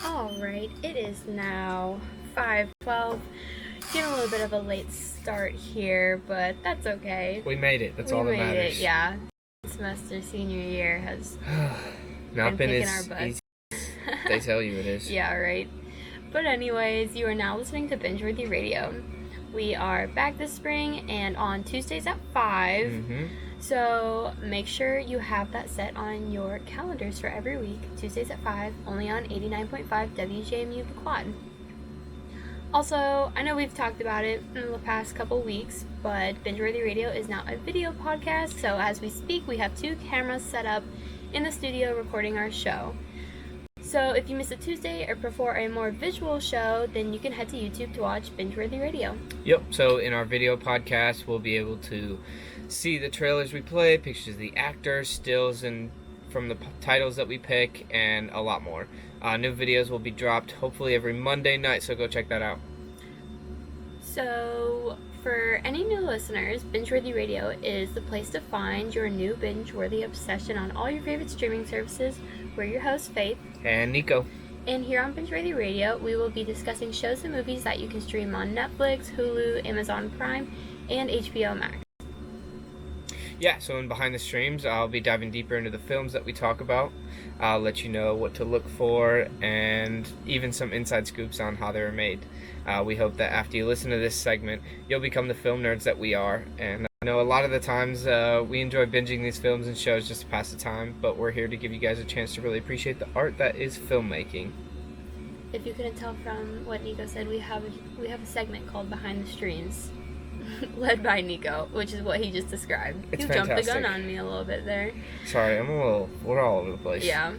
Alright, it is now 5:12. Getting a little bit of a late start here, but that's okay. We made it. That's all that matters. We made it, yeah. Semester senior year has not been kicking as our butts. easy as they tell you it is. Yeah, right. But anyways, you are now listening to BingeWorthyRadio. We are back this spring and on Tuesdays at 5. Mm-hmm. So make sure you have that set on your calendars for every week. Tuesdays at 5, only on 89.5 WJMU The Quad. Also, I know we've talked about it in the past couple weeks, but BingeWorthyRadio is now a video podcast. So as we speak, we have 2 cameras set up in the studio recording our show. So if you miss a Tuesday or prefer a more visual show, then you can head to YouTube to watch BingeWorthyRadio. Yep, so in our video podcast, we'll be able to see the trailers we play, pictures of the actors, stills and from the titles that we pick, and a lot more. New videos will be dropped hopefully every Monday night, so go check that out. So for any new listeners, BingeWorthyRadio is the place to find your new binge-worthy obsession on all your favorite streaming services. We're your hosts, Faith and Nico. And here on BingeWorthyRadio, we will be discussing shows and movies that you can stream on Netflix, Hulu, Amazon Prime, and HBO Max. Yeah, so in Behind the Streams, I'll be diving deeper into the films that we talk about. I'll let you know what to look for and even some inside scoops on how they were made. We hope that after you listen to this segment, you'll become the film nerds that we are. And I know a lot of the times we enjoy binging these films and shows just to pass the time, but we're here to give you guys a chance to really appreciate the art that is filmmaking. If you couldn't tell from what Nico said, we have a segment called Behind the Streams. Led by Nico, which is what he just described. It's you fantastic. Jumped the gun on me a little bit there. Sorry, we're all over the place. Yeah.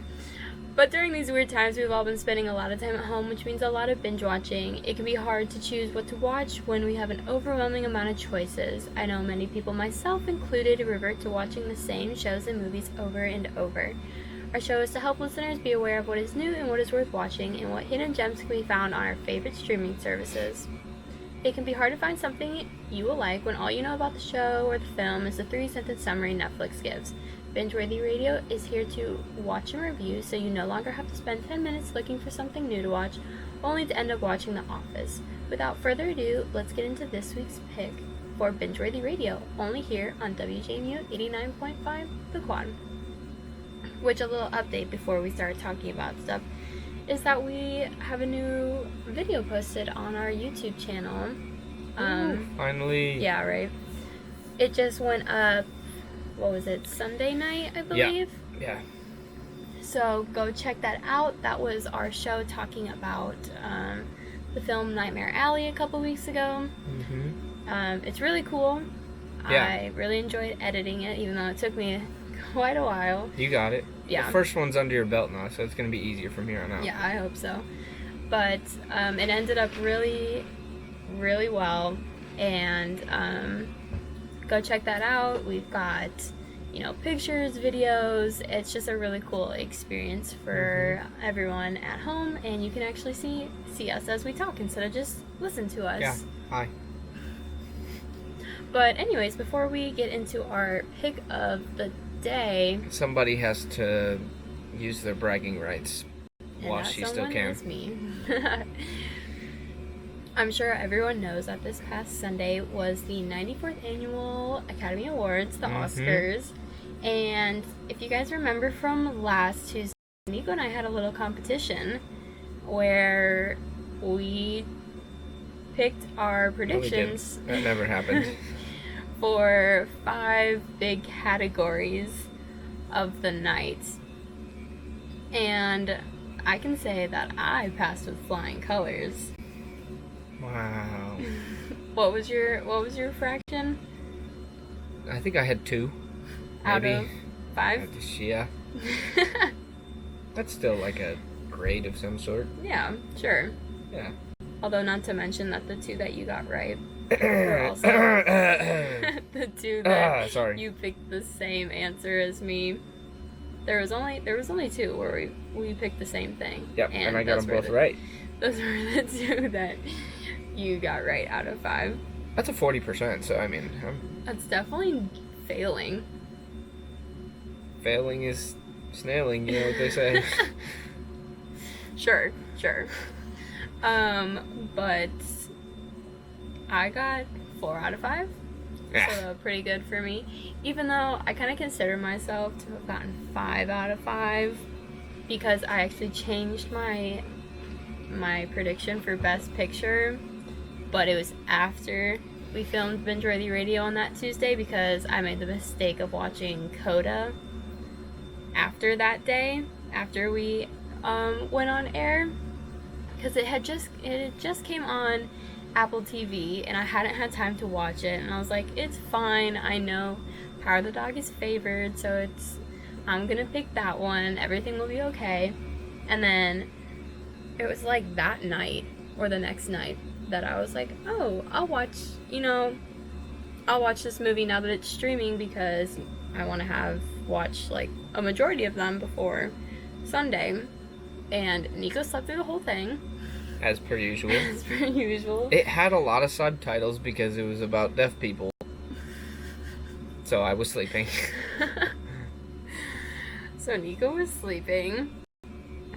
But during these weird times, we've all been spending a lot of time at home, which means a lot of binge watching. It can be hard to choose what to watch when we have an overwhelming amount of choices. I know many people, myself included, revert to watching the same shows and movies over and over. Our show is to help listeners be aware of what is new and what is worth watching, and what hidden gems can be found on our favorite streaming services. It can be hard to find something you will like when all you know about the show or the film is the 3-sentence summary Netflix gives. BingeWorthyRadio is here to watch and review, so you no longer have to spend 10 minutes looking for something new to watch, only to end up watching The Office. Without further ado, let's get into this week's pick for BingeWorthyRadio, only here on WJMU 89.5 The Quad. Which, a little update before we start talking about stuff, is that we have a new video posted on our YouTube channel. Ooh, finally. Yeah, right. It just went up, what was it, Sunday night, I believe? Yeah. So go check that out. That was our show talking about the film Nightmare Alley a couple weeks ago. Mm-hmm. It's really cool. Yeah. I really enjoyed editing it, even though it took me quite a while. You got it. Yeah. The first one's under your belt now, so it's going to be easier from here on out. Yeah, I hope so. But it ended up really, really well. And go check that out. We've got, pictures, videos. It's just a really cool experience for everyone at home. And you can actually see us as we talk instead of just listen to us. Yeah. Hi. But anyways, before we get into our pick of the day, somebody has to use their bragging rights while she still can. Is me. I'm sure everyone knows that this past Sunday was the 94th Annual Academy Awards, the Oscars. And if you guys remember from last Tuesday, Nico and I had a little competition where we picked our predictions. No, that never happened. For 5 big categories of the night. And I can say that I passed with flying colors. Wow. What was your fraction? I think I had 2. Out maybe. of 5? Yeah. That's still like a grade of some sort. Yeah, sure. Yeah. Although not to mention that the 2 that you got right were also the 2 that you picked the same answer as me. There was only 2 where we picked the same thing. Yep, and I got them both right. Those were the 2 that you got right out of 5. That's a 40%, so I mean... That's definitely failing. Failing is snailing, you know what they say. Sure. Sure. But I got 4 out of 5. So pretty good for me. Even though I kind of consider myself to have gotten 5 out of 5 because I actually changed my prediction for Best Picture, but it was after we filmed BingeWorthyRadio on that Tuesday because I made the mistake of watching Coda after that day, after we went on air, because it had just came on Apple TV and I hadn't had time to watch it, and I was like, it's fine, I know Power of the Dog is favored, so I'm gonna pick that one, everything will be okay. And then it was like that night or the next night that I was like, oh, I'll watch this movie now that it's streaming because I want to watch like a majority of them before Sunday. And Nico slept through the whole thing. As per usual. As per usual. It had a lot of subtitles because it was about deaf people. So I was sleeping. So Nico was sleeping.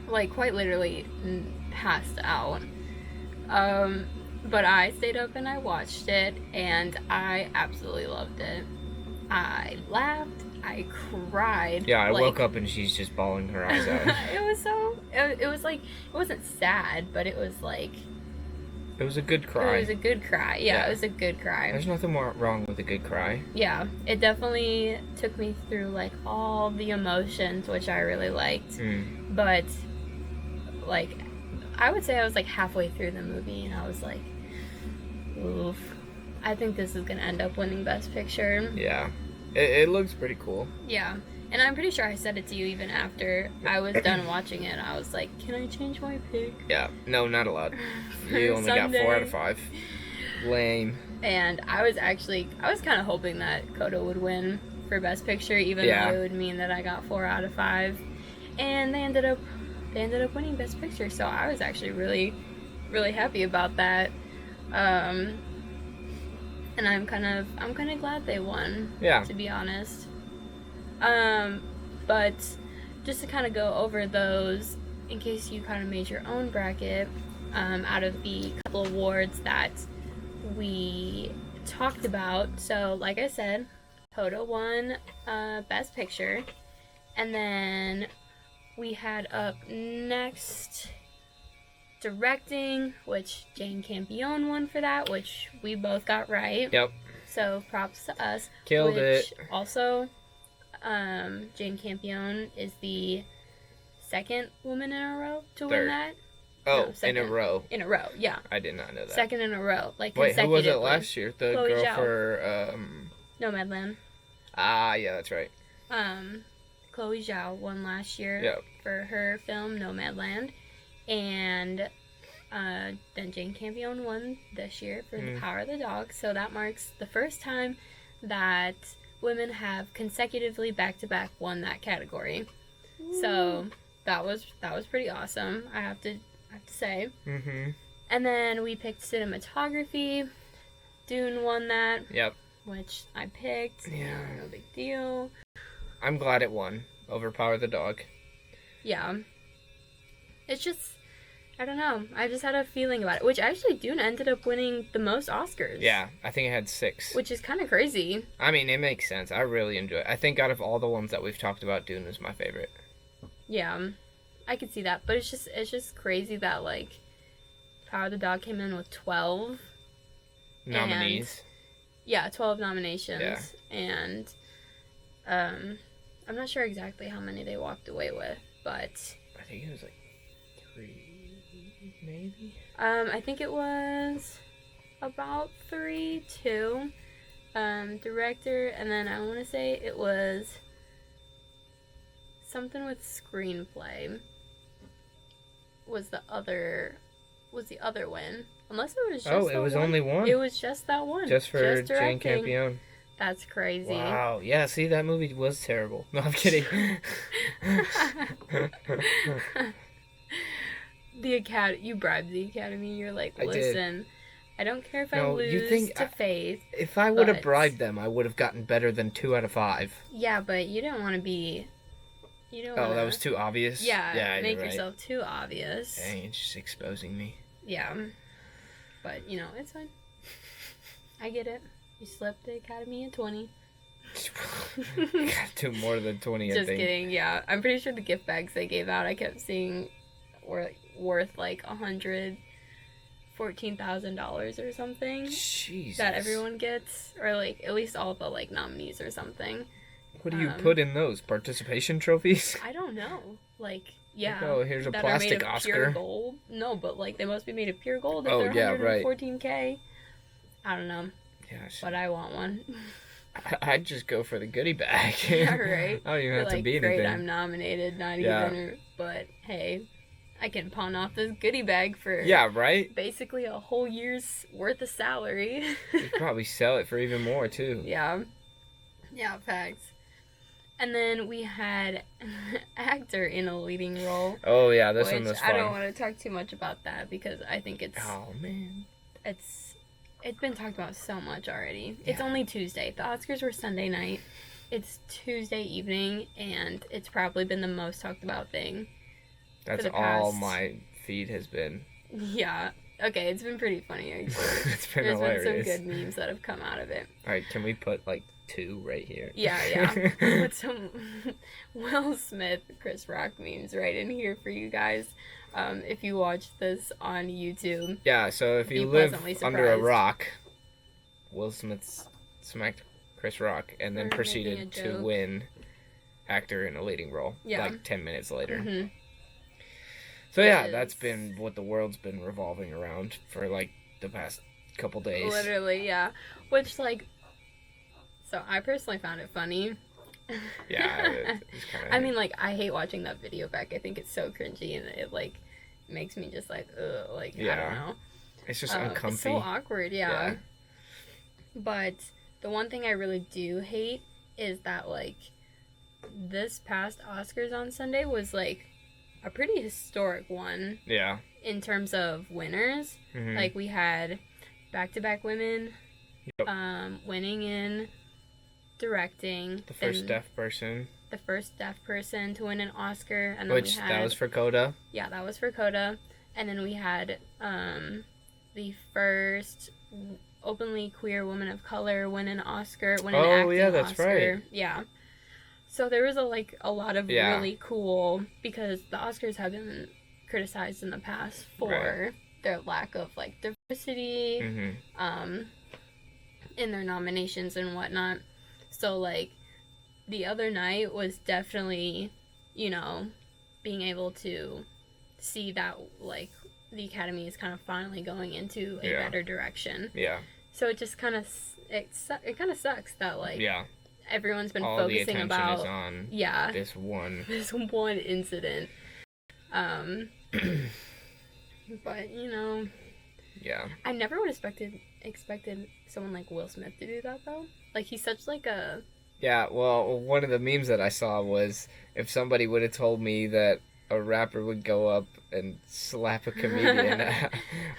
Like, quite literally passed out. But I stayed up and I watched it, and I absolutely loved it. I laughed. I cried. Yeah, I woke up and she's just bawling her eyes out. It was like, it wasn't sad, but it was like... It was a good cry. It was a good cry. Yeah, it was a good cry. There's nothing more wrong with a good cry. Yeah, it definitely took me through, like, all the emotions, which I really liked. But, like, I would say I was, like, halfway through the movie, and I was like, oof. I think this is going to end up winning Best Picture. Yeah. It looks pretty cool. Yeah. And I'm pretty sure I said it to you even after I was done watching it. I was like, can I change my pick? Yeah. No, not allowed. You only got 4 out of 5. Lame. And I was kind of hoping that Coda would win for Best Picture, even though it would mean that I got 4 out of 5. And they ended up winning Best Picture, so I was actually really, really happy about that. And I'm kind of glad they won. Yeah. To be honest. But just to kind of go over those, in case you kind of made your own bracket, out of the couple awards that we talked about. So, like I said, Coda won Best Picture, and then we had up next directing, which Jane Campion won for that, which we both got right. Yep. So props to us. Killed it. Also, Jane Campion is the second woman in a row to win that. Oh, no, in a row. In a row, yeah. I did not know that. Second in a row, like wait, who was it consecutively. last year? The Chloe girl Zhao. for Nomadland. Ah, yeah, that's right. Chloe Zhao won last year for her film Nomadland, and then Jane Campion won this year for The Power of the Dog. So that marks the first time that women have consecutively back-to-back won that category. So that was pretty awesome, I have to say. And then we picked cinematography. Dune won that. Yep. Which I picked. Yeah. No big deal. I'm glad it won over Power of the Dog. Yeah. It's just, I don't know. I just had a feeling about it. Which actually, Dune ended up winning the most Oscars. Yeah, I think it had 6. Which is kind of crazy. I mean, it makes sense. I really enjoy it. I think out of all the ones that we've talked about, Dune is my favorite. Yeah, I could see that. But it's just crazy that, like, Power of the Dog came in with 12 nominees. Yeah, 12 nominations. Yeah. And I'm not sure exactly how many they walked away with, but I think it was like 3, maybe? I think it was about 3, 2. Director, and then I want to say it was something with screenplay was the other win. Unless it was just it was only one? It was just that one. Just for Jane Campion. That's crazy. Wow. Yeah, see, that movie was terrible. No, I'm kidding. You bribed the Academy. You're like, listen, I don't care if I lose to Faith. If I would have bribed them, I would have gotten better than 2 out of 5. Yeah, but you didn't want to be You don't Oh, wanna, that was too obvious? Yeah, make you're right. yourself too obvious. Dang, it's just exposing me. Yeah. But, it's fine. I get it. You slept the Academy at 20. Got to more than 20, I think. Just kidding, yeah. I'm pretty sure the gift bags they gave out, I kept seeing were worth like $114,000 or something. Jesus. That everyone gets, or like at least all the like nominees or something. What do you put in those? Participation trophies? I don't know. Like, yeah. Oh, here's a that plastic are made of Oscar. Pure gold. No, but like they must be made of pure gold if Oh, they're yeah, right. 114K. I don't know. Yes. But I want one. I'd just go for the goodie bag. Yeah, right. I don't even have to be great, anything. I'm nominated, not Yeah. even. But hey, I can pawn off this goodie bag for Right? basically a whole year's worth of salary. You could probably sell it for even more, too. Yeah, facts. And then we had actor in a leading role. Oh, yeah, this one was fun. I don't want to talk too much about that because I think it's... Oh, man. It's been talked about so much already. Yeah. It's only Tuesday. The Oscars were Sunday night. It's Tuesday evening, and it's probably been the most talked about thing. That's all my feed has been. Yeah. Okay, it's been pretty funny, actually. It's been There's hilarious. been some good memes that have come out of it. Alright, can we put, like, 2 right here? Yeah. Put some Will Smith, Chris Rock memes right in here for you guys. If you watch this on YouTube. Yeah, so if you Be live pleasantly under a surprised. rock, Will Smith smacked Chris Rock and then For proceeded making a to joke. win actor in a leading role, Yeah. like 10 minutes later. Mhm. So yeah, Which that's is- been what the world's been revolving around for like the past couple days. Literally, yeah. Which, like, so I personally found it funny. Yeah, it's kind of... I mean, like, I hate watching that video back. I think it's so cringy, and it, like, makes me just, like, ugh, like, I Yeah. don't know. it's just uncomfy. It's so awkward, yeah. Yeah. But the one thing I really do hate is that, like, this past Oscars on Sunday was, like, a pretty historic one Yeah. in terms of winners. Mhm. Like, we had back-to-back women Yep. winning in directing. The first and deaf person, The first deaf person to win an Oscar. And then which we had, that was for Coda. Yeah, that was for Coda. And then we had the first openly queer woman of color win an Oscar, win an acting yeah, that's Oscar. right. Yeah. So there was a lot of Yeah. really cool, because the Oscars have been criticized in the past for their lack of like diversity Mm-hmm. in their nominations and whatnot. So like the other night was definitely, being able to see that like the Academy is kind of finally going into a Yeah. better direction. Yeah. So it just kind of it kind of sucks that like Yeah. everyone's been All the focusing attention about is on yeah this one. this one incident. But Yeah. I never would have expected someone like Will Smith to do that though. Like he's such like a Yeah, well, one of the memes that I saw was if somebody would have told me that a rapper would go up and slap a comedian,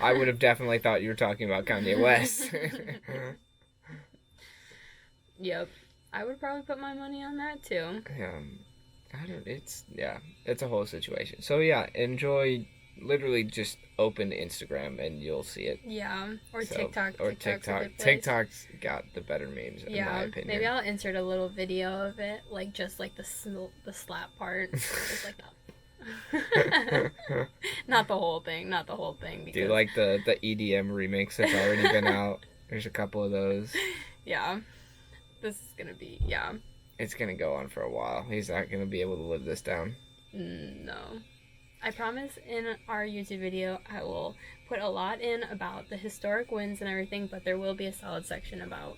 I would have definitely thought you were talking about Kanye West. Yep. I would probably put my money on that too. It's a whole situation. So yeah, enjoy, literally just open Instagram and you'll see it. Yeah. Or So- TikTok. Or TikTok's a TikTok. good place. TikTok's got the better memes, in my Yeah, opinion. maybe I'll insert a little video of it, like just like the slap part, just like that. Not the whole thing. Because, Do you like the EDM remix that's already been out? There's a couple of those. Yeah, this is gonna be It's gonna go on for a while. He's not gonna be able to live this down. No. I promise in our YouTube video I will put a lot in about the historic wins and everything, but there will be a solid section about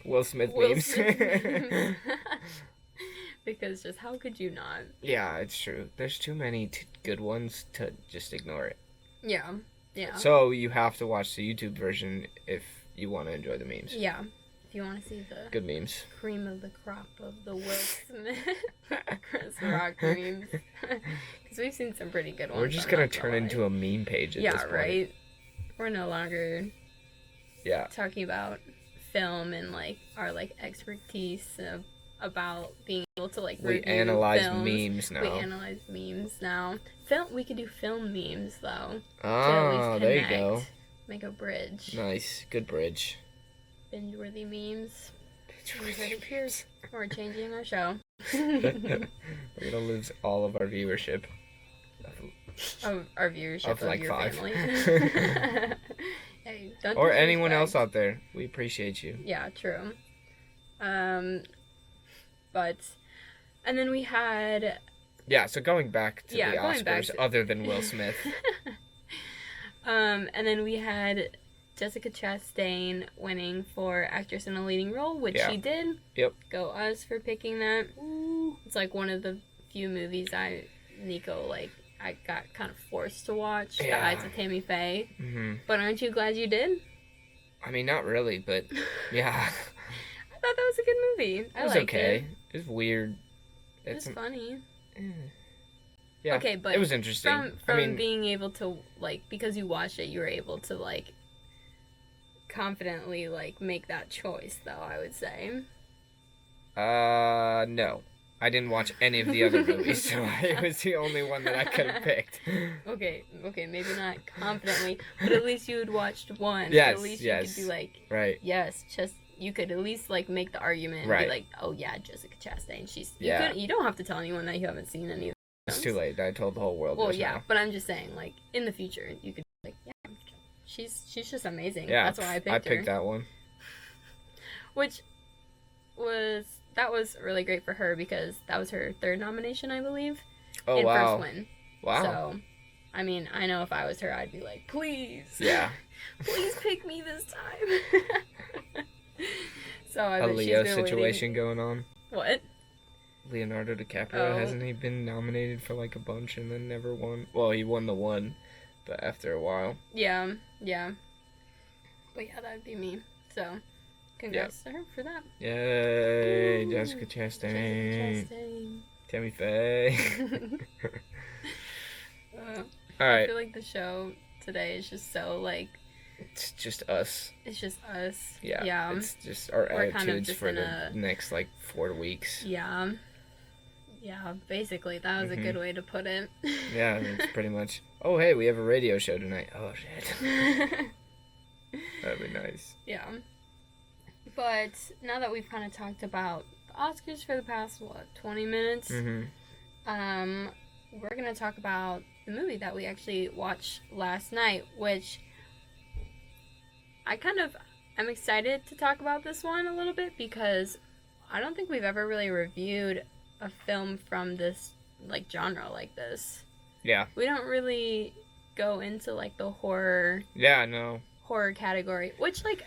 Will Smith Will memes. Smith memes. Because just how could you not? Yeah, it's true. There's too many good ones to just ignore it. Yeah. So you have to watch the YouTube version if you want to enjoy the memes. Yeah. If you want to see the Good memes. cream of the crop of the Will Smith Chris Rock memes. Because we've seen some pretty good ones. We're just I'm gonna not turn lie. into a meme page at this point. Right? We're no longer Yeah. talking about film and like our like expertise about being able to like We review analyze films. memes now. We analyze memes now. We could do film memes though. Ah, to at least there you connect, go. Make a bridge. Nice, good bridge. Binge-worthy memes. You heard it here. We're changing our show. We're gonna lose all of our viewership. Our viewership Of, like, your 5. family. Hey, don't Or anyone else disrespect. out there. We appreciate you. Yeah, true. But, and then we had... Yeah, so going back to the going back Oscars, to- other than Will Smith. and then we had Jessica Chastain winning for actress in a leading role, which Yeah. she did. Yep. Go us for picking that. It's like one of the few movies I got kind of forced to watch. Yeah. The Eyes of Tammy Faye. Hmm. But aren't you glad you did? I mean, not really, but yeah. I thought that was a good movie. It I was liked okay. it. It was weird. It was funny. Yeah. Okay, but it was interesting. from being able to, like, because you watched it, you were able to, like, confidently, like, make that choice, though, I would say. No. I didn't watch any of the other movies, so it was the only one that I could have picked. Okay, maybe not confidently, but at least you had watched one. Yes, At least yes. you could be like, Right. yes, you could at least, like, make the argument and Right. be like, oh, yeah, Jessica Chastain, Yeah. You don't have to tell anyone that you haven't seen any of It's too late. I told the whole world Well, just yeah, now. but I'm just saying, like, in the future, you could be like, yeah, she's just amazing. Yeah, That's why I picked her. that one. Which was really great for her because that was her third nomination, I believe. Oh, and wow. first win. Wow. So, I mean, I know if I was her, I'd be like, please. Yeah. Please pick me this time. So I A bet Leo she's been situation going on. waiting. What? Leonardo Dicaprio, Oh. hasn't he been nominated for like a bunch and then never won? Well, he won the one, but after a while. Yeah. But yeah, that'd be me. So, congrats to her for that. Yay, Ooh, Jessica Chastain. Jessica Chastain. Tammy Faye. I Alright, feel like the show today is just so, like, it's just us. it's just us. Yeah. It's just our We're kind of attitudes just for in the a- next like 4 weeks. Yeah. Yeah, basically, that was a good way to put it. Yeah, it's pretty much. Oh, hey, we have a radio show tonight. Oh, shit. That'd be nice. Yeah. But now that we've kind of talked about the Oscars for the past, 20 minutes, Mm-hmm. we're going to talk about the movie that we actually watched last night, which I'm excited to talk about this one a little bit because I don't think we've ever really reviewed a film from this, like, genre like this. Yeah. We don't really go into, like, the horror Yeah, no. category, which, like,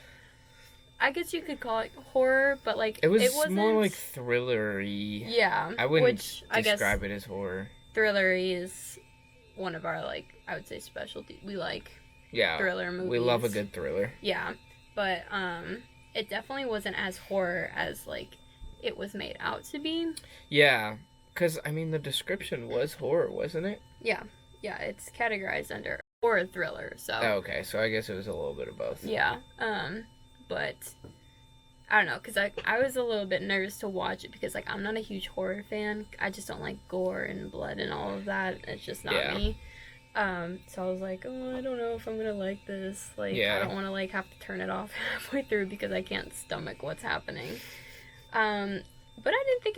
I guess you could call it horror, but, like, It was wasn't more like thriller-y. Yeah. I wouldn't which I guess describe it as horror. thriller-y is one of our, like, I would say specialty. We like Yeah. thriller movies. We love a good thriller. Yeah. But it definitely wasn't as horror as, like, it was made out to be. Yeah. Because, I mean, the description was horror, wasn't it? Yeah. Yeah, it's categorized under horror thriller, so. Oh, okay, so I guess it was a little bit of both. Yeah. But I don't know, because I was a little bit nervous to watch it because, like, I'm not a huge horror fan. I just don't like gore and blood and all of that. It's just not me. So I was like, oh, I don't know if I'm gonna like this. Like, I don't want to, like, have to turn it off halfway through because I can't stomach what's happening. But I didn't think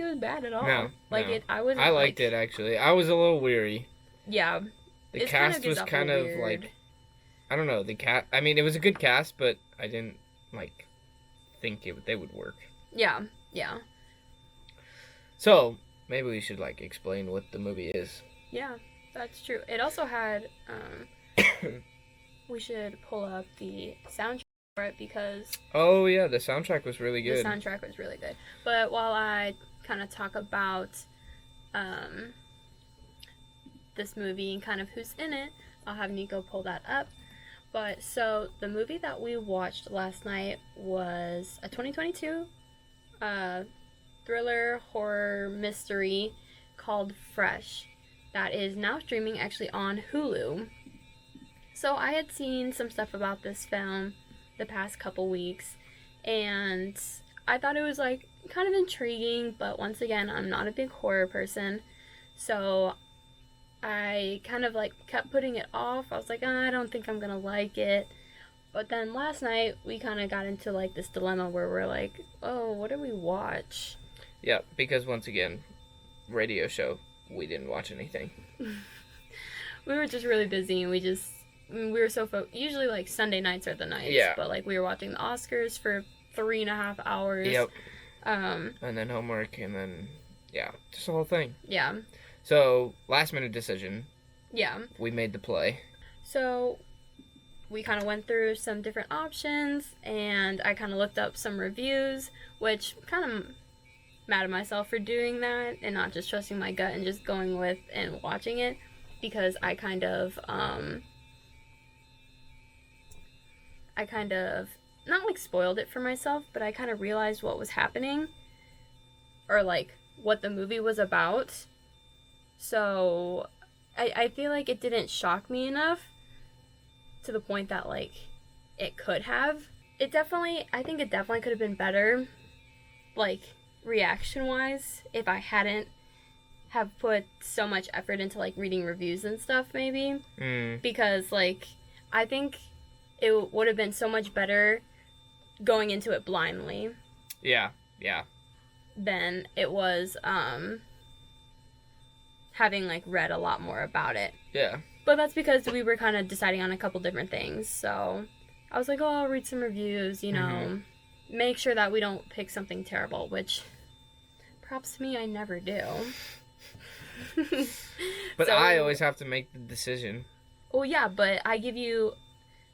it was bad at all. No, like, no. I was. I liked it, actually. I was a little weary. Yeah. The cast was kind of, like, I don't know, I mean, it was a good cast, but I didn't, like, think they would work. Yeah. So, maybe we should, like, explain what the movie is. Yeah, that's true. It also had, we should pull up the soundtrack for it because... Oh, yeah, the soundtrack was really good. The soundtrack was really good. But while I kind of talk about this movie and kind of who's in it, I'll have Nico pull that up. But, so, the movie that we watched last night was a 2022 thriller, horror, mystery called Fresh. That is now streaming actually on Hulu. So I had seen some stuff about this film the past couple weeks, and I thought it was, like, kind of intriguing, but once again, I'm not a big horror person. So I kind of like kept putting it off. I was like, I don't think I'm gonna like it. But then last night we kind of got into like this dilemma where we're like, oh, what do we watch? Yeah, because once again, radio show, we didn't watch anything. We were just really busy, and we were so usually like Sunday nights are the nights. Yeah. But like we were watching the Oscars for 3.5 hours. Yep. And then homework, and then, yeah, just the whole thing. Yeah. So, last minute decision. Yeah. We made the play. So, we kind of went through some different options, and I kind of looked up some reviews, which kind of mad at myself for doing that, and not just trusting my gut and just going with and watching it, because I kind of, not like spoiled it for myself, but I kind of realized what was happening, or like what the movie was about. So I feel like it didn't shock me enough to the point that like it could have. I think it definitely could have been better, like reaction wise, if I hadn't have put so much effort into like reading reviews and stuff, maybe. Because like I think it would have been so much better going into it blindly. Yeah. Than it was having like read a lot more about it. Yeah. But that's because we were kind of deciding on a couple different things. So I was like, oh, I'll read some reviews, make sure that we don't pick something terrible, which props to me, I never do. But I always have to make the decision. Well, yeah, but I give you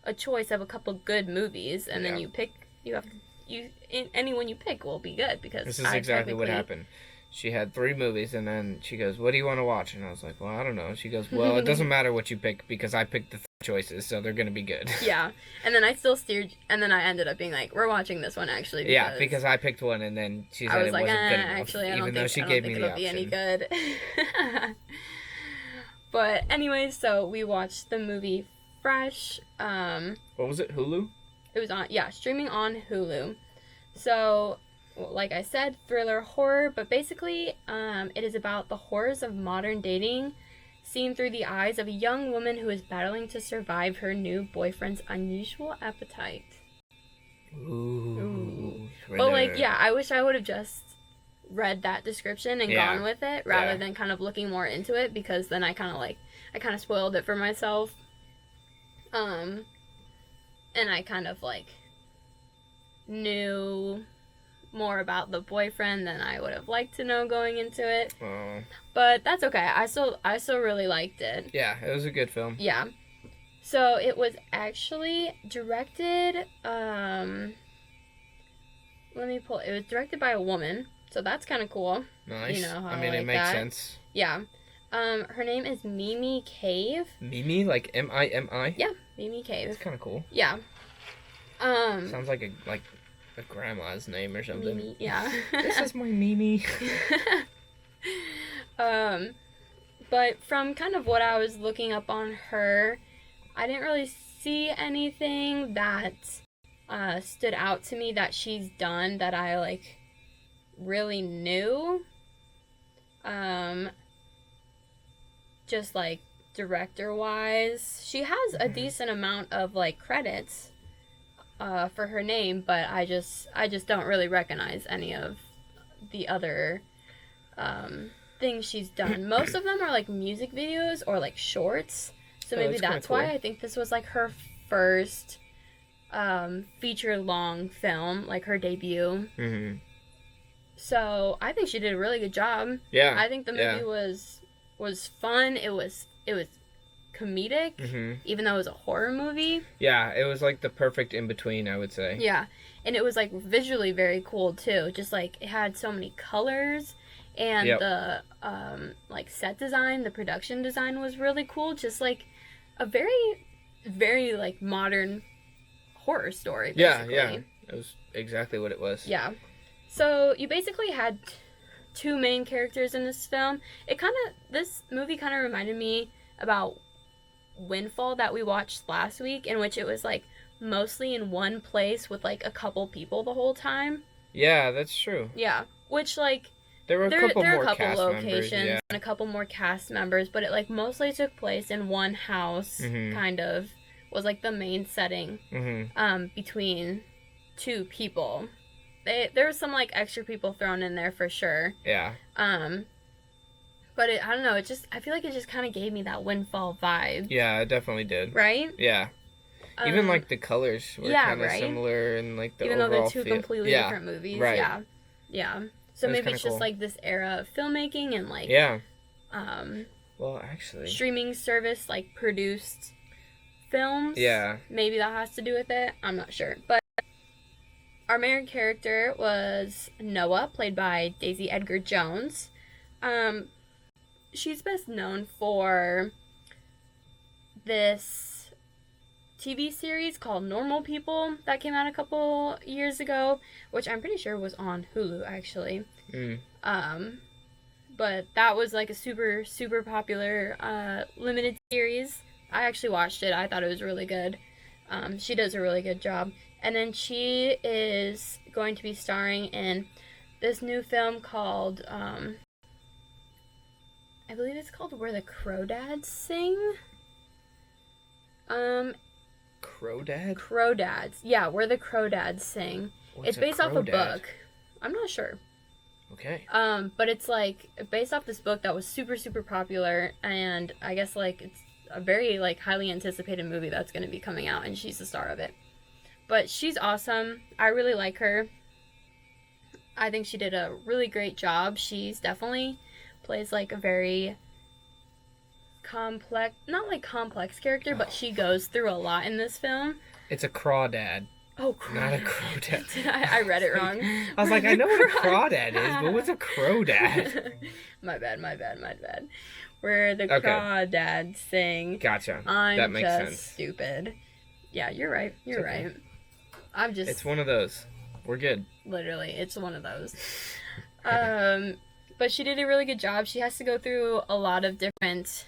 a choice of a couple good movies, and then you pick. Anyone you pick will be good, because this is exactly what happened. She had 3 movies, and then she goes, what do you want to watch? And I was like, well, I don't know. She goes, well, it doesn't matter what you pick, because I picked the choices, so they're going to be good. Yeah, and then I still steered, and then I ended up being like, we're watching this one, actually. Yeah, because I picked one, and then she said it wasn't good enough, actually, I even though she gave me the option. Be any good. But anyways, so we watched the movie Fresh. What was it, Hulu? It was streaming on Hulu. So, like I said, thriller horror, but basically, it is about the horrors of modern dating, seen through the eyes of a young woman who is battling to survive her new boyfriend's unusual appetite. Ooh. But like, yeah, I wish I would have just read that description and gone with it, rather than kind of looking more into it, because then I kind of spoiled it for myself. And I kind of like knew more about the boyfriend than I would have liked to know going into it. Oh. But that's okay. I still really liked it. Yeah, it was a good film. Yeah. So it was actually directed, it was directed by a woman, so that's kind of cool. Nice. You know how it makes sense. Yeah. Her name is Mimi Cave. Mimi, like M-I-M-I? Yeah, Mimi Cave. That's kind of cool. Yeah. Sounds like a grandma's name or something. Mimi, yeah. This is my Mimi. But from kind of what I was looking up on her, I didn't really see anything that stood out to me that she's done that I like really knew. Just like director wise, she has a decent amount of like credits for her name, but I just don't really recognize any of the other things she's done. Most of them are like music videos or like shorts, so maybe that's why I think this was like her first feature long film, like her debut. Mm-hmm. So I think she did a really good job. Yeah, I think the movie was fun. It was comedic, even though it was a horror movie. Yeah, it was like the perfect in between, I would say. Yeah, and it was like visually very cool too. Just like it had so many colors, and the like set design, the production design was really cool. Just like a very, very like modern horror story. Basically. Yeah, it was exactly what it was. Yeah, so you basically had 2 main characters in this film. This movie kind of reminded me about Windfall that we watched last week, in which it was like mostly in one place with like a couple people the whole time. Yeah, that's true. Yeah, which like There were a couple there are more a couple cast locations members, yeah. and a couple more cast members, but it like mostly took place in one house. Kind of was like the main setting. Between two people. There was some like extra people thrown in there for sure. Yeah. But I don't know. I feel like it just kind of gave me that Windfall vibe. Yeah, it definitely did. Right? Yeah. Even like the colors were kind of similar and like the even though overall they're two feel. completely different movies. Right. Yeah. So maybe it's just like this era of filmmaking and like well, actually, streaming service like produced films. Yeah. Maybe that has to do with it. I'm not sure. But our main character was Noah, played by Daisy Edgar Jones. She's best known for this TV series called Normal People that came out a couple years ago, which I'm pretty sure was on Hulu, actually. But that was like a super, super popular limited series. I actually watched it. I thought it was really good. She does a really good job. And then she is going to be starring in this new film called, I believe it's called Where the Crawdads Sing. Crawdad? Crawdads. Yeah, Where the Crawdads Sing. It's based off a book. I'm not sure. Okay. But it's like based off this book that was super, super popular, and I guess like it's a very like highly anticipated movie that's going to be coming out, and she's the star of it. But she's awesome. I really like her. I think she did a really great job. She's definitely plays like a very complex, not like complex character, but she goes through a lot in this film. It's a crawdad. Oh, not a crawdad. I read it wrong. I was like, I know what a crawdad is, but what's a crawdad? My bad. Where the crawdads sing. Gotcha. That makes sense. Stupid. Yeah, you're right. You're right. It's one of those. We're good. Literally, it's one of those. But she did a really good job. She has to go through a lot of different,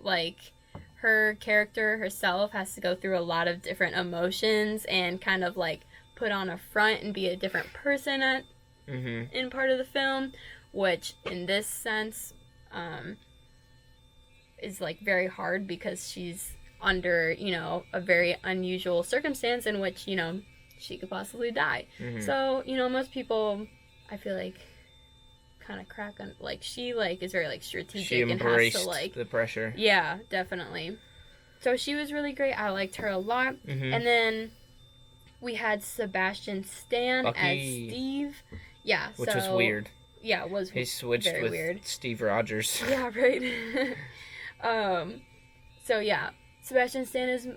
like, her character herself has to go through a lot of different emotions and kind of, like, put on a front and be a different person in part of the film, which, in this sense, is, like, very hard because she's under, a very unusual circumstance in which, she could possibly die. So, most people, I feel like, kind of crack on, like, she, like, is very, like, strategic. She embraced and has to, like, the pressure. Yeah, definitely. So she was really great. I liked her a lot. And then we had Sebastian Stan Bucky. as Steve. Yeah, which was weird. Yeah, it was He switched very with weird. Steve Rogers. Yeah, right. So, yeah. Sebastian Stan is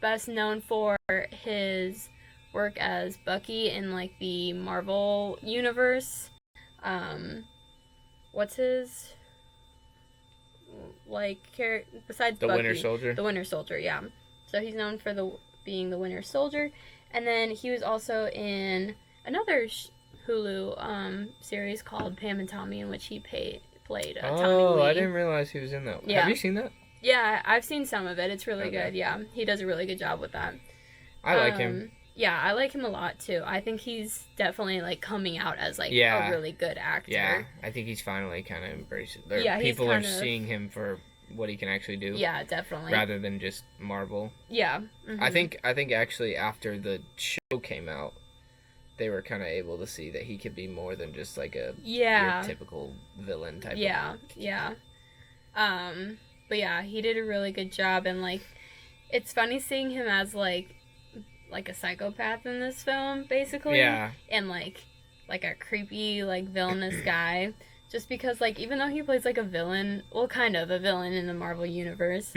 best known for his work as Bucky in, like, the Marvel universe. What's his, like, character besides the Bucky? Winter Soldier. The Winter Soldier, yeah. So he's known for being the Winter Soldier. And then he was also in another Hulu series called Pam and Tommy, in which he played Tommy Lee. I didn't realize he was in that. Yeah. Have you seen that? Yeah, I've seen some of it. It's really good. Yeah, he does a really good job with that. I like him. Yeah, I like him a lot too. I think he's definitely like coming out as like a really good actor. Yeah, I think he's finally kind of embraced it. Yeah, people are seeing him for what he can actually do. Yeah, definitely. Rather than just Marvel. Yeah. I think actually after the show came out, they were kind of able to see that he could be more than just like a your typical villain type. Yeah. But yeah, he did a really good job, and like, it's funny seeing him as like a psychopath in this film, basically. Yeah. And like a creepy, like, villainous guy. Just because, like, even though he plays like a villain, well, kind of a villain in the Marvel universe.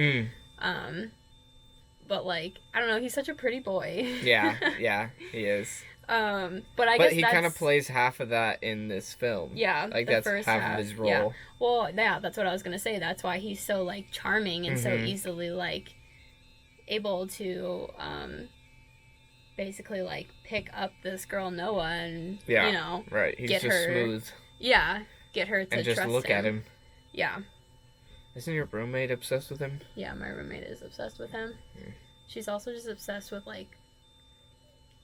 But like, I don't know, he's such a pretty boy. Yeah, he is. But I guess he kind of plays half of that in this film. Yeah, like that's half of his role. Yeah. Well, yeah, that's what I was gonna say. That's why he's so like charming and so easily like able to basically like pick up this girl Noah and right. He's get just her smooth. Yeah, get her to and just trust look him. at him. Yeah. Isn't your roommate obsessed with him? Yeah, my roommate is obsessed with him. She's also just obsessed with like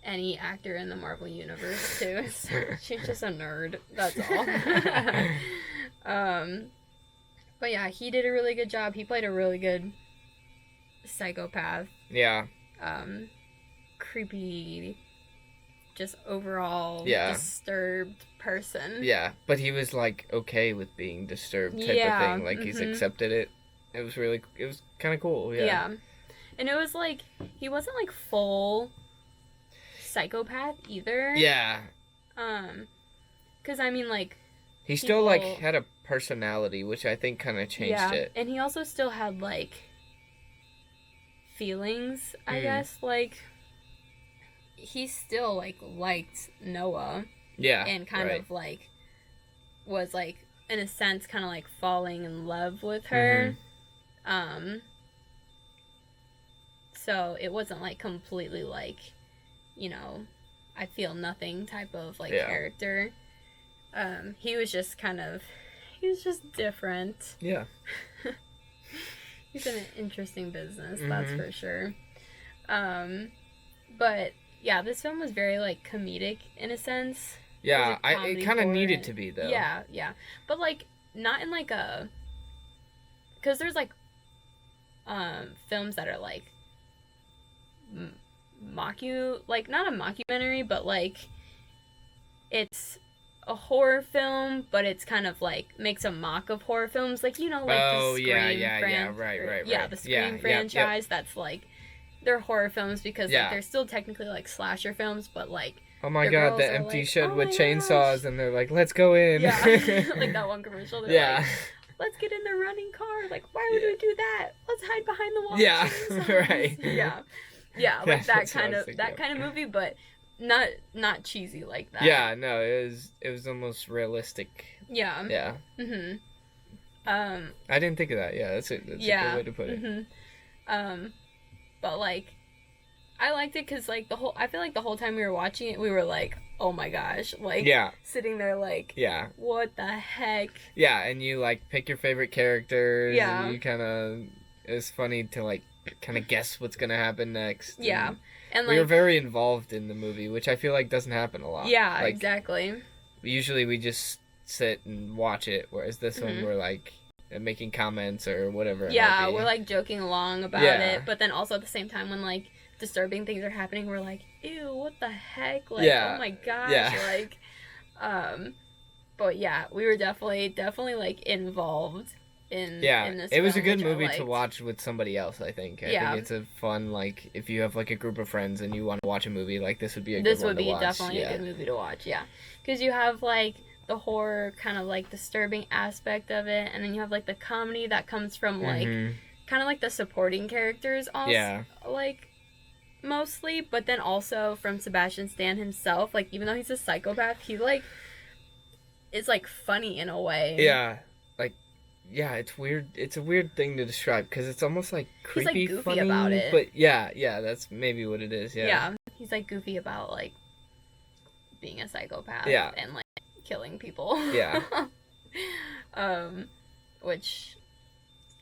any actor in the Marvel Universe, too. She's just a nerd, that's all. But yeah, he did a really good job. He played a really good psychopath. Yeah. Creepy, just overall disturbed person. Yeah, but he was, like, okay with being disturbed type of thing. Like, he's accepted it. It was kind of cool, yeah. And it was, like, he wasn't, like, full psychopath either. Yeah. Because, I mean, like... He still, like, had a personality, which I think kind of changed it. And he also still had, like, feelings, I guess. Like, he still, like, liked Noah. Yeah, and kind of, like, was, like, in a sense, kind of, like, falling in love with her. So it wasn't, like, completely, like, you know, I feel nothing type of, like, character. He was just different. Yeah. He's in an interesting business, that's for sure. But, yeah, this film was very, like, comedic in a sense. Yeah, it kind of needed to be, though. Yeah. But, like, not in, like, a... Because there's, like, films that are, like, not a mockumentary, but, like, it's a horror film, but it's kind of, like, makes a mock of horror films. Like, you know, like, the Scream right. Yeah, the Scream franchise, that's, like, they're horror films because, like, they're still technically, like, slasher films, but, like, oh my god, the empty shed with chainsaws, and they're like, let's go in. Yeah, like that one commercial. They're like, let's get in the running car. Like, why would we do that? Let's hide behind the wall. Yeah, right. Yeah, like that kind of movie, but not cheesy like that. Yeah, no, it was almost realistic. Yeah. Yeah. I didn't think of that. Yeah, that's a good way to put it. But like, I liked it because, like, I feel like the whole time we were watching it, we were like, oh my gosh. Like, sitting there like, what the heck? Yeah, and you, like, pick your favorite characters. Yeah. And you kind of, it's funny to, like, kind of guess what's going to happen next. Yeah. And, like, we were very involved in the movie, which I feel like doesn't happen a lot. Yeah, like, exactly. Usually we just sit and watch it, whereas this one we're, like, making comments or whatever. Yeah, we're, like, joking along about it, but then also at the same time when, like, disturbing things are happening, we're like, ew, what the heck? Like, oh my gosh. Like, but yeah, we were definitely like involved in this it was film, a good movie to watch with somebody else. I think I think it's a fun, like, if you have, like, a group of friends and you want to watch a movie, like, this would be a good one to watch. Definitely a good movie to watch, because you have, like, the horror kind of, like, disturbing aspect of it, and then you have, like, the comedy that comes from, like, kind of like the supporting characters also, like, mostly, but then also from Sebastian Stan himself. Like, even though he's a psychopath, he, like, is, like, funny in a way. Yeah, like, it's weird. It's a weird thing to describe because it's almost like creepy, he's, like, goofy funny about it. But yeah, that's maybe what it is. Yeah, he's, like, goofy about, like, being a psychopath. Yeah, and, like, killing people. Yeah. Which,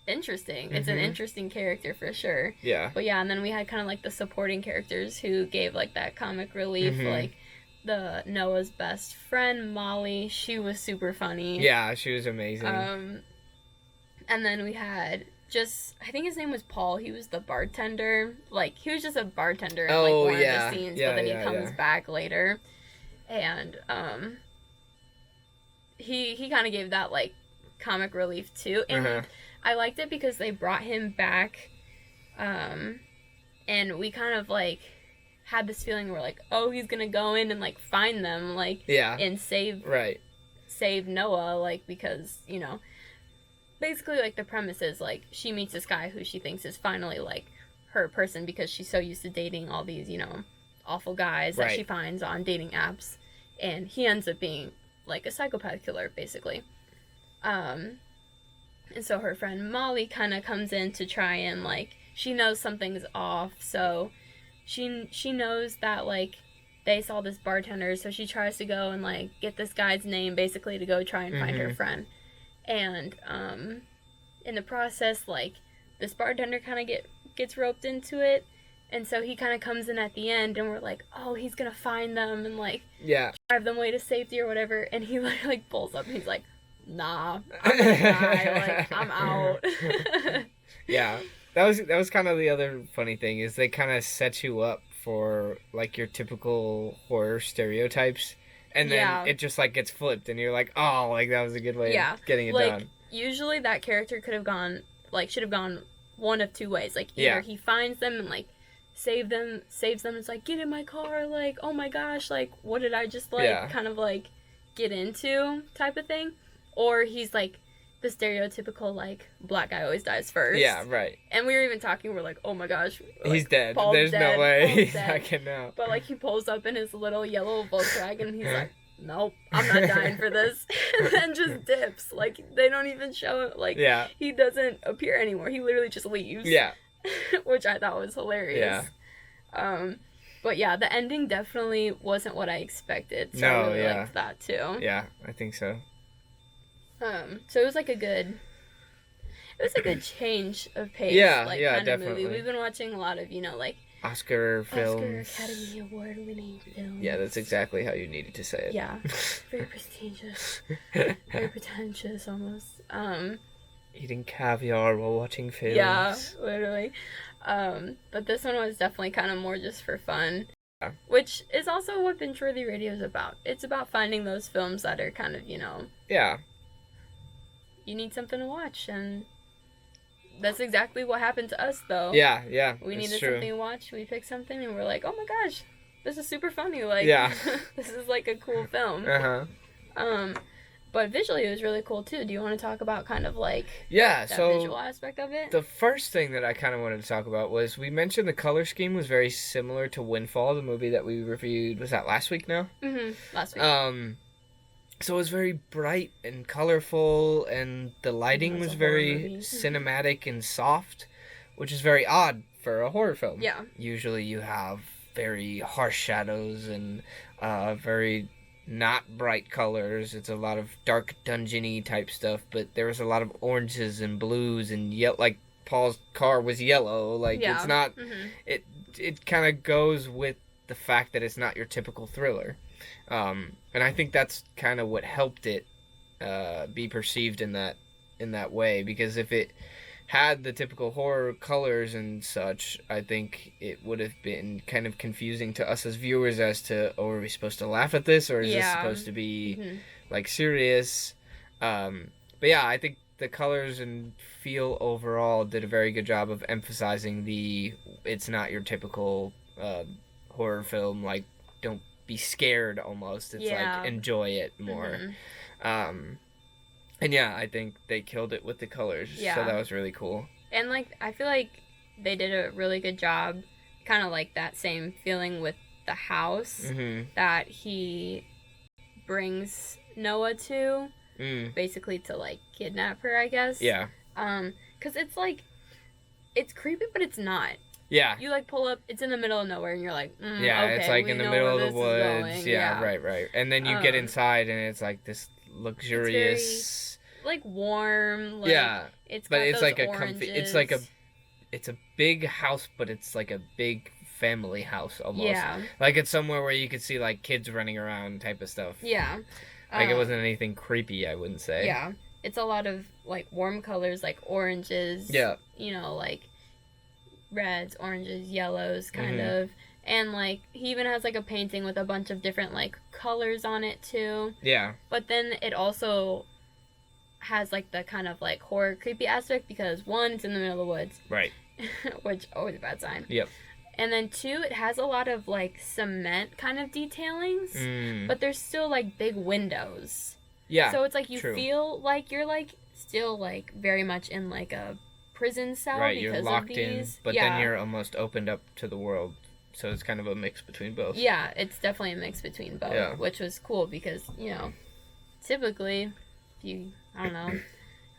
interesting. It's an interesting character for sure. Yeah. But yeah, and then we had kind of, like, the supporting characters who gave, like, that comic relief. Like, the Noah's best friend, Molly. She was super funny. Yeah, she was amazing. And then we had I think his name was Paul. He was the bartender. Like, he was just a bartender in, like, one of the scenes, but then he comes back later. And, he kind of gave that, like, comic relief, too. And I liked it because they brought him back, and we kind of, like, had this feeling where, like, oh, he's gonna go in and, like, find them, like, and save Noah, like, because, you know, basically, like, the premise is, like, she meets this guy who she thinks is finally, like, her person because she's so used to dating all these, you know, awful guys that she finds on dating apps, and he ends up being, like, a psychopath killer, basically. And so her friend Molly kind of comes in to try and, like, she knows something's off, so she knows that, like, they saw this bartender, so she tries to go and, like, get this guy's name, basically, to go try and find her friend. And, in the process, like, this bartender kind of gets roped into it, And so he kind of comes in at the end, and we're like, oh, he's gonna find them and, like, Yeah. drive them away to safety or whatever. And he, like pulls up and he's like, nah, I'm gonna die. Like, I'm out. Yeah. That was kind of the other funny thing, is they kind of set you up for, like, your typical horror stereotypes. And then it just, like, gets flipped, and you're like, oh, like, that was a good way of getting it done. Usually that character should have gone one of two ways. Like, either he finds them and, like, saves them, it's like, get in my car, like, oh my gosh, like, what did I just, like, kind of, like, get into type of thing. Or he's, like, the stereotypical, like, black guy always dies first. Yeah, right. And we were even talking, we're like, oh my gosh. Like, he's dead. Paul's There's dead. no way Paul's he's dead. not getting out. But, like, he pulls up in his little yellow Volkswagen, and he's like, nope, I'm not dying for this. And then just dips. Like, they don't even show him. Like, he doesn't appear anymore. He literally just leaves. Yeah. Which I thought was hilarious. Yeah. But yeah, the ending definitely wasn't what I expected. So I really liked that too. Yeah, I think so. So it was like a good change of pace. Yeah, like, yeah, kind of definitely. movie. We've been watching a lot of, like, Oscar films. Oscar Academy Award winning films. Yeah, that's exactly how you needed to say it. Yeah. Very prestigious. Very pretentious almost. Eating caviar while watching films. Yeah, literally. But this one was definitely kind of more just for fun. Yeah. Which is also what BingeWorthyRadio is about. It's about finding those films that are kind of, Yeah. You need something to watch, and that's exactly what happened to us, though. Yeah, we needed true. something to watch, we picked something, and we're like, oh my gosh, this is super funny, like, this is, like, a cool film. But visually it was really cool, too. Do you want to talk about kind of, like, that visual aspect of it? The first thing that I kind of wanted to talk about was, we mentioned the color scheme was very similar to Windfall, the movie that we reviewed, was that last week now? Mm-hmm, last week. So it was very bright and colorful, and the lighting was very cinematic and soft, which is very odd for a horror film. Yeah. Usually you have very harsh shadows and very not bright colors. It's a lot of dark dungeon-y type stuff, but there was a lot of oranges and blues and like Paul's car was yellow. Like, it's not... It kind of goes with the fact that it's not your typical thriller. And I think that's kind of what helped it be perceived in that way, because if it had the typical horror colors and such, I think it would have been kind of confusing to us as viewers as to, are we supposed to laugh at this, or is this supposed to be like serious? But yeah, I think the colors and feel overall did a very good job of emphasizing it's not your typical horror film, like, don't be scared almost. It's like, enjoy it more. And yeah, I think they killed it with the colors. Yeah. So that was really cool. And, like, I feel like they did a really good job, kind of like that same feeling with the house that he brings Noah to, basically to, like, kidnap her, I guess. Yeah. 'Cause it's, like, it's creepy, but it's not. Yeah. You, like, pull up, it's in the middle of nowhere, and you're like, yeah, okay, it's, like, in the middle of the woods. Yeah, right. And then you get inside, and it's, like, this luxurious... It's very, like, warm. Like, it's like a comfy... It's a big house, but it's, like, a big family house, almost. Yeah. Like, it's somewhere where you could see, like, kids running around type of stuff. Yeah. Like, it wasn't anything creepy, I wouldn't say. Yeah. It's a lot of, like, warm colors, like oranges. Yeah. Like... reds, oranges, yellows, kind of. And, like, he even has, like, a painting with a bunch of different, like, colors on it, too. Yeah. But then it also has, like, the kind of, like, horror creepy aspect, because, one, it's in the middle of the woods. Right. Which, always a bad sign. Yep. And then, two, it has a lot of, like, cement kind of detailings. But there's still, like, big windows. Yeah. So it's, like, you feel like you're, like, still, like, very much in, like, a prison cell, right, because you're locked of in, but then you're almost opened up to the world, so it's kind of a mix between both. Yeah, it's definitely a mix between both, which was cool, because, typically, I don't know,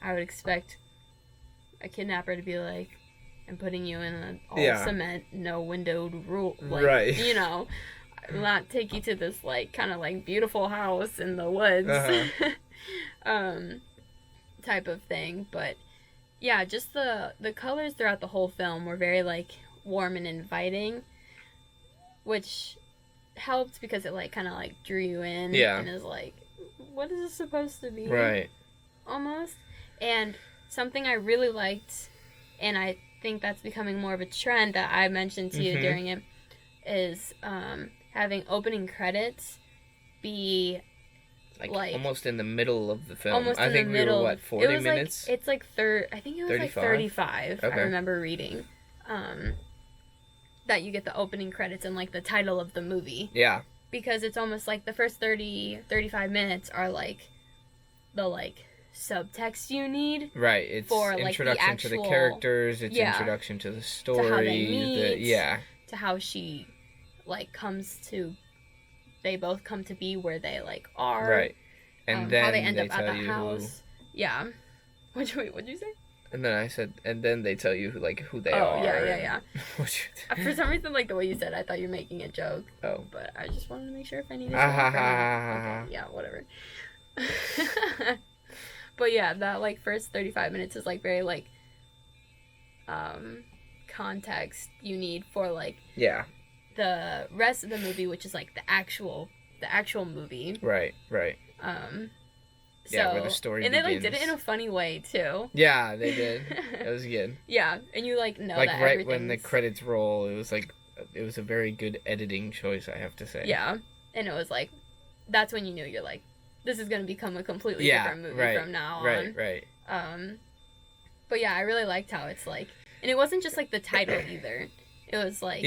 I would expect a kidnapper to be like, I'm putting you in an all cement, no windowed room, like, right. Not take you to this, like, kind of, like, beautiful house in the woods, type of thing, but yeah, just the colors throughout the whole film were very, like, warm and inviting, which helped because it, like, kind of, like, drew you in. Yeah. And is like, what is this supposed to be? Right. Almost. And something I really liked, and I think that's becoming more of a trend that I mentioned to you during it, is having opening credits be like almost in the middle of the film. Almost I in think the we middle. were, what, 40 minutes? It's like I think it was 35? like 35. Okay. I remember reading that you get the opening credits and like the title of the movie. Yeah. Because it's almost like the first 35 minutes are like the like subtext you need. Right. It's for, like, introduction to the characters. It's introduction to the story. To how they meet. To how she like they both come to be where they like are. Right. And then how they end up tell at the you house. Yeah. What'd you say? And then I said, and then they tell you who they are. Oh, yeah. And... For some reason, like the way you said, I thought you were making a joke. Oh. But I just wanted to make sure if I needed to. Okay, yeah, whatever. But yeah, that like first 35 minutes is like very like context you need for like the rest of the movie, which is like the actual movie. Right. So, where the story and begins. they like did it in a funny way too. Yeah, they did. It was good. Yeah, and you like know like that right when the credits roll, it was a very good editing choice, I have to say. Yeah, and it was like that's when you knew you're like, this is gonna become a completely different movie from now on. Right. But yeah, I really liked how it's like, and it wasn't just like the title either. It was like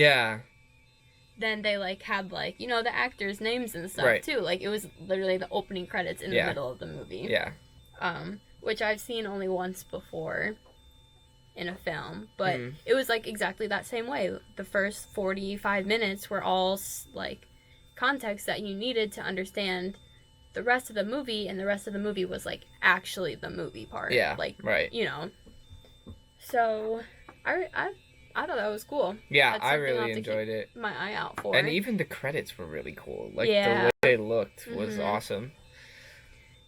then they like had like, you know, the actors' names and stuff too. Like it was literally the opening credits in the middle of the movie. Yeah. Which I've seen only once before in a film, but it was like exactly that same way. The first 45 minutes were all like context that you needed to understand the rest of the movie, and the rest of the movie was like actually the movie part. Yeah. Like you know. So I thought that was cool. Yeah, I really enjoyed it. My eye out for. And even the credits were really cool. Like the way they looked was awesome.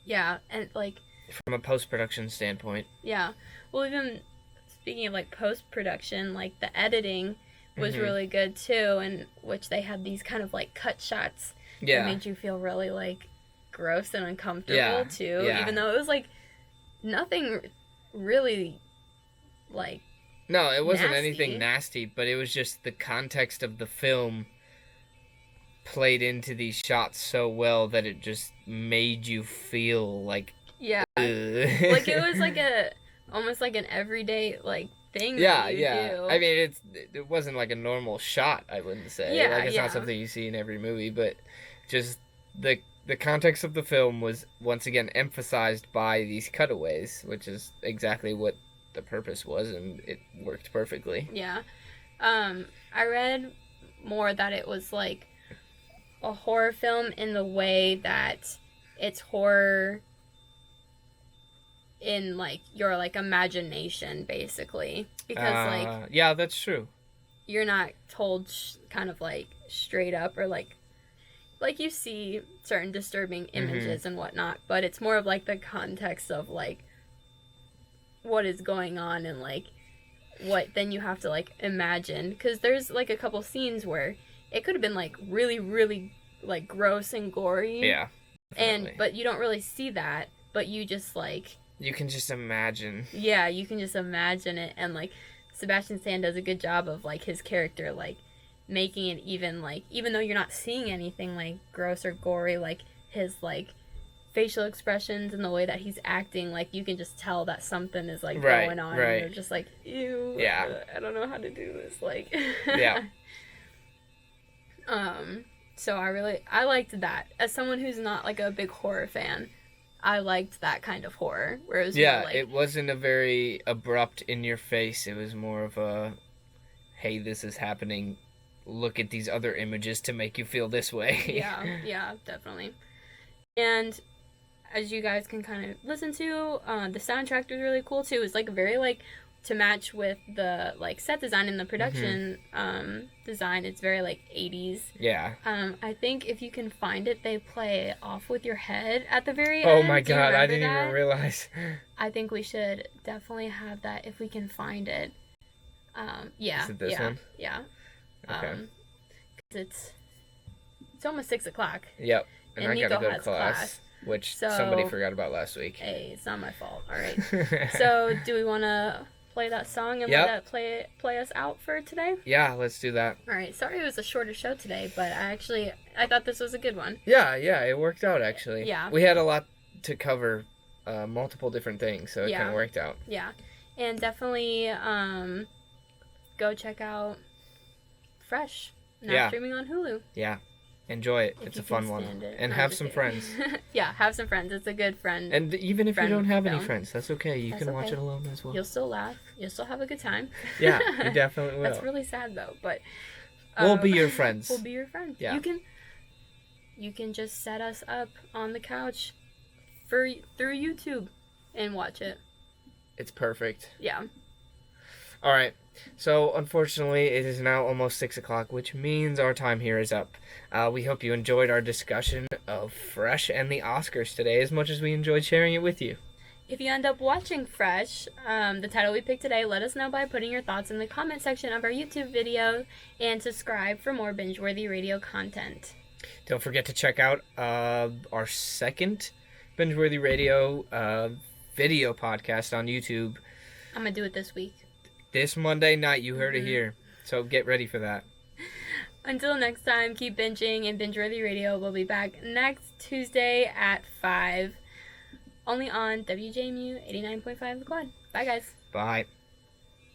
Yeah, and like from a post-production standpoint. Yeah. Well, even speaking of like post-production, like the editing was really good too, and which they had these kind of like cut shots that made you feel really like gross and uncomfortable too. Yeah. Even though it was like nothing really like no, it wasn't nasty. Anything nasty, but it was just the context of the film played into these shots so well that it just made you feel like like it was like almost like an everyday like thing that you do. I mean it wasn't like a normal shot, I wouldn't say. Like it's not something you see in every movie, but just the context of the film was once again emphasized by these cutaways, which is exactly what the purpose was, and it worked perfectly. Yeah. I read more that it was like a horror film in the way that it's horror in like your like imagination basically, because like yeah, that's true. You're not told kind of like straight up, or like you see certain disturbing images and whatnot, but it's more of like the context of like what is going on, and like what then you have to like imagine, because there's like a couple scenes where it could have been like really really like gross and gory, definitely. but you don't really see that, but you just like you can just imagine. Yeah, you can just imagine it, and like Sebastian Stan does a good job of like his character like making it even like, even though you're not seeing anything like gross or gory, like his like facial expressions and the way that he's acting, like you can just tell that something is like going on, and you're just like, ew, I don't know how to do this, like so I liked that. As someone who's not like a big horror fan, I liked that kind of horror, where it was more like, it wasn't a very abrupt in your face. It was more of a, hey, this is happening, look at these other images to make you feel this way. yeah, definitely. And as you guys can kind of listen to, the soundtrack was really cool too. It's like very like to match with the like set design and the production design. It's very like 80s. Yeah. I think if you can find it, they play Off With Your Head at the very end. Oh my god, I didn't even realize. I think we should definitely have that if we can find it. Yeah. Is it this one? Yeah. Okay. 'Cause it's almost 6 o'clock. Yep. And I gotta Nico go to has class, which So- somebody forgot about last week. Hey, it's not my fault. All right. So, do we want to play that song and Yep. let that play us out for today? Yeah, let's do that. All right. Sorry it was a shorter show today, but I thought this was a good one. Yeah, it worked out actually. Yeah. We had a lot to cover, multiple different things, so it kind of worked out. Yeah. And definitely go check out Fresh. Now streaming on Hulu. Yeah. Enjoy it. If It's you a fun can one. stand it. And No, have just some kidding. friends. Yeah, have some friends. It's a good friend. And even if you Friend don't have any film. friends, that's okay. You That's can watch okay. it alone as well. You'll still laugh. You'll still have a good time. Yeah, you definitely will. That's really sad though, but We'll be your friends. We'll be your friends. Yeah. You can just set us up on the couch through YouTube and watch it. It's perfect. Yeah. All right. So, unfortunately, it is now almost 6 o'clock, which means our time here is up. We hope you enjoyed our discussion of Fresh and the Oscars today as much as we enjoyed sharing it with you. If you end up watching Fresh, the title we picked today, let us know by putting your thoughts in the comment section of our YouTube video and subscribe for more BingeWorthy Radio content. Don't forget to check out our second BingeWorthy Radio video podcast on YouTube I'm going to do it this week. this Monday night. You heard it here. So get ready for that. Until next time, keep binging, and BingeWorthy Radio will be back next Tuesday at 5, only on WJMU 89.5 The Quad. Bye, guys. Bye.